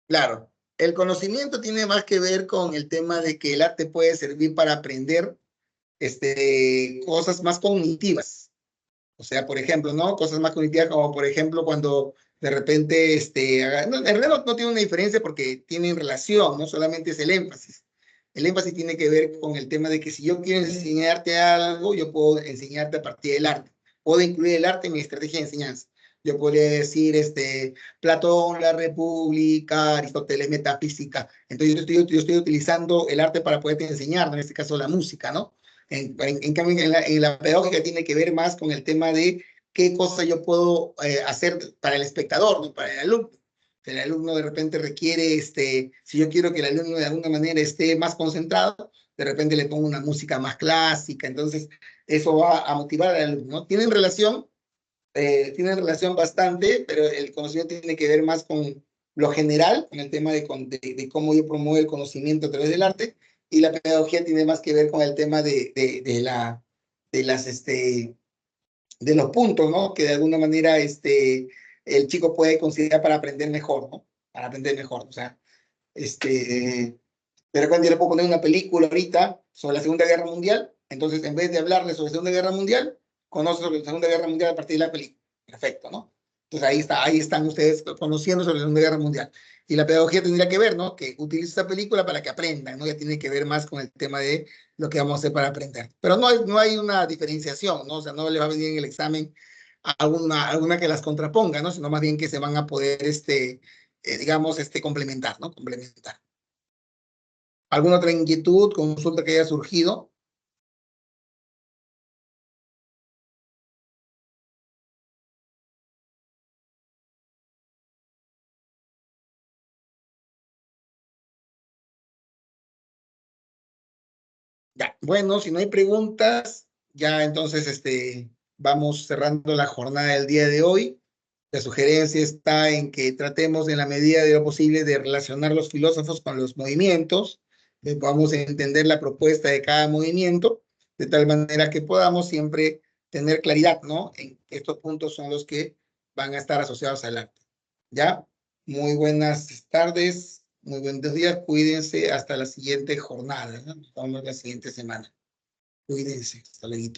Claro, el conocimiento tiene más que ver con el tema de que el arte puede servir para aprender cosas más cognitivas. O sea, por ejemplo, ¿no? Cosas más cognitivas como, por ejemplo, cuando de repente, no, en realidad no tiene una diferencia porque tienen relación, no solamente es el énfasis. El énfasis tiene que ver con el tema de que si yo quiero enseñarte algo, yo puedo enseñarte a partir del arte. Puedo incluir el arte en mi estrategia de enseñanza. Yo podría decir, Platón, la República, Aristóteles, metafísica. Entonces yo estoy utilizando el arte para poderte enseñar, ¿no? En este caso la música, ¿no? En cambio, en la pedagógica tiene que ver más con el tema de qué cosa yo puedo hacer para el espectador, no para el alumno. El alumno de repente requiere, si yo quiero que el alumno de alguna manera esté más concentrado, de repente le pongo una música más clásica, entonces eso va a motivar al alumno, ¿no? Tienen relación bastante, pero el conocimiento tiene que ver más con lo general, con el tema de cómo yo promuevo el conocimiento a través del arte, y la pedagogía tiene más que ver con el tema de las, de los puntos, ¿no? Que de alguna manera el chico puede considerar para aprender mejor, ¿no? Para aprender mejor, o sea, de repente yo le puedo poner una película ahorita sobre la Segunda Guerra Mundial, entonces en vez de hablarle sobre la Segunda Guerra Mundial, conoce sobre la Segunda Guerra Mundial a partir de la película. Perfecto, ¿no? Entonces ahí están ustedes conociendo sobre la Segunda Guerra Mundial. Y la pedagogía tendría que ver, ¿no? Que utilice esta película para que aprendan, ¿no? Ya tiene que ver más con el tema de lo que vamos a hacer para aprender. Pero no hay una diferenciación, ¿no? O sea, no le va a venir en el examen alguna que las contraponga, ¿no? Sino más bien que se van a poder, digamos, complementar, ¿no? Complementar. ¿Alguna otra inquietud, consulta que haya surgido? Ya, bueno, si no hay preguntas, ya entonces vamos cerrando la jornada del día de hoy. La sugerencia está en que tratemos en la medida de lo posible de relacionar los filósofos con los movimientos, que podamos entender la propuesta de cada movimiento, de tal manera que podamos siempre tener claridad, ¿no? En que estos puntos son los que van a estar asociados al arte. ¿Ya? Muy buenas tardes, muy buenos días, cuídense hasta la siguiente jornada, ¿no? Nos vemos la siguiente semana. Cuídense, hasta luego.